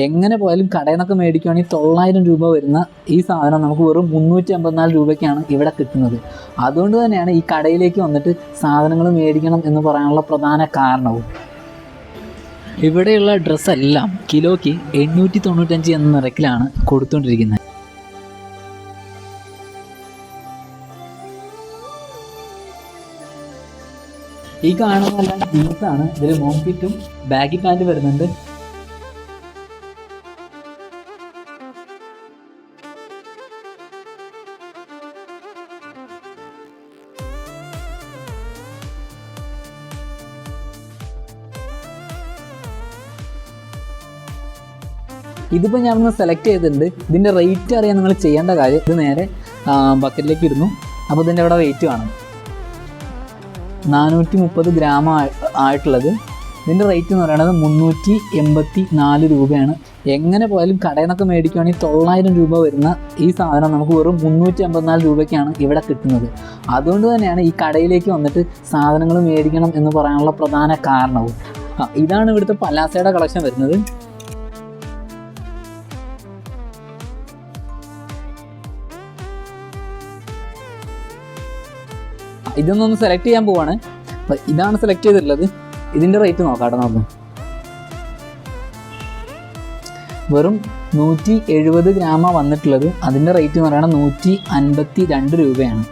എങ്ങനെ പോയാലും കടയിൽ നിന്നൊക്കെ മേടിക്കുകയാണെങ്കിൽ 900 രൂപ വരുന്ന ഈ സാധനം നമുക്ക് വെറും 354 രൂപയ്ക്കാണ് ഇവിടെ കിട്ടുന്നത്. അതുകൊണ്ട് തന്നെയാണ് ഈ കടയിലേക്ക് വന്നിട്ട് സാധനങ്ങൾ മേടിക്കണം എന്ന് പറയാനുള്ള പ്രധാന കാരണവും. ഇവിടെയുള്ള ഡ്രസ്സെല്ലാം കിലോയ്ക്ക് 895 എന്ന നിരക്കിലാണ് കൊടുത്തുകൊണ്ടിരിക്കുന്നത്. ഈ കാണുന്നതെല്ലാം ജീൻസാണ്. ഇതിൽ മോംഫിറ്റും ബാഗി പാൻറ് വരുന്നുണ്ട്. ഇതിപ്പോൾ ഞാനൊന്ന് സെലക്ട് ചെയ്തിട്ടുണ്ട്. ഇതിൻ്റെ റേറ്റ് അറിയാൻ നിങ്ങൾ ചെയ്യേണ്ട കാര്യം, ഇത് നേരെ ബക്കറ്റിലേക്ക് ഇടുന്നു. അപ്പോൾ ഇതിൻ്റെ അവിടെ വെയിറ്റ് കാണും, 430 ഗ്രാം ആയിട്ടുള്ളത്. ഇതിൻ്റെ റേറ്റ് എന്ന് പറയുന്നത് 384 രൂപയാണ്. എങ്ങനെ പോയാലും കടയിൽ നിന്നൊക്കെ മേടിക്കുകയാണെങ്കിൽ 900 രൂപ വരുന്ന ഈ സാധനം നമുക്ക് വെറും 354 രൂപയ്ക്കാണ് ഇവിടെ കിട്ടുന്നത്. അതുകൊണ്ട് തന്നെയാണ് ഈ കടയിലേക്ക് വന്നിട്ട് സാധനങ്ങൾ മേടിക്കണം എന്ന് പറയാനുള്ള പ്രധാന കാരണവും. ഇതാണ് ഇവിടുത്തെ പലാസയുടെ കളക്ഷൻ വരുന്നത്. ഇതൊന്നൊന്ന് സെലക്ട് ചെയ്യാൻ പോവാണ്. അപ്പം ഇതാണ് സെലക്ട് ചെയ്തിട്ടുള്ളത്. ഇതിൻ്റെ റേറ്റ് നോക്കാട്ടോ നമുക്ക്. വെറും 170 ഗ്രാമാണ് വന്നിട്ടുള്ളത്. അതിൻ്റെ റേറ്റ് എന്ന് പറയുന്നത് 152 രൂപയാണ്.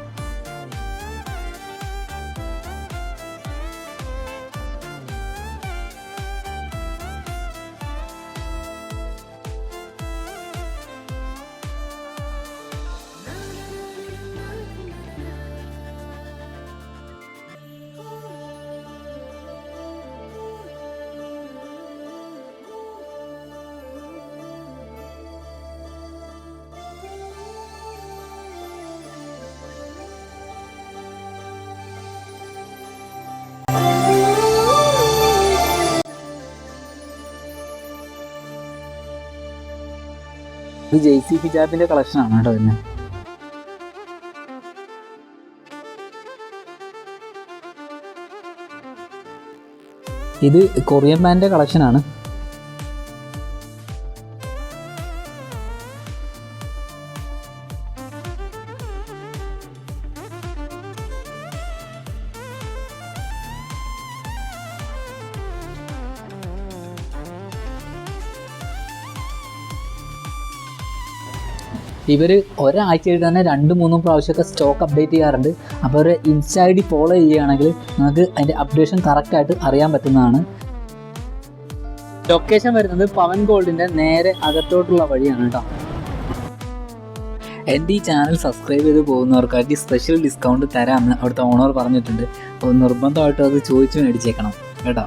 ഇത് ജെയ്സി ഹിജാബിൻ്റെ കളക്ഷനാണ് കേട്ടോ പിന്നെ. ഇത് കൊറിയൻ പാൻ്റെ കളക്ഷനാണ്. ഇവർ ഒരാഴ്ചയിൽ തന്നെ 2-3 പ്രാവശ്യമൊക്കെ സ്റ്റോക്ക് അപ്ഡേറ്റ് ചെയ്യാറുണ്ട്. അപ്പോൾ ഒരു ഇൻസ്റ്റാ ഐ ഡി ഫോളോ ചെയ്യുകയാണെങ്കിൽ നിങ്ങൾക്ക് അതിൻ്റെ അപ്ഡേഷൻ കറക്റ്റായിട്ട് അറിയാൻ പറ്റുന്നതാണ്. ലൊക്കേഷൻ വരുന്നത് പവൻ ഗോൾഡിൻ്റെ നേരെ അകത്തോട്ടുള്ള വഴിയാണ് കേട്ടോ. എൻ്റെ ഈ ചാനൽ സബ്സ്ക്രൈബ് ചെയ്ത് പോകുന്നവർക്കായിട്ട് സ്പെഷ്യൽ ഡിസ്കൗണ്ട് തരാമെന്ന് അവിടുത്തെ ഓണർ പറഞ്ഞിട്ടുണ്ട്. അപ്പോൾ നിർബന്ധമായിട്ടും അത് ചോദിച്ചു മേടിച്ചേക്കണം കേട്ടോ.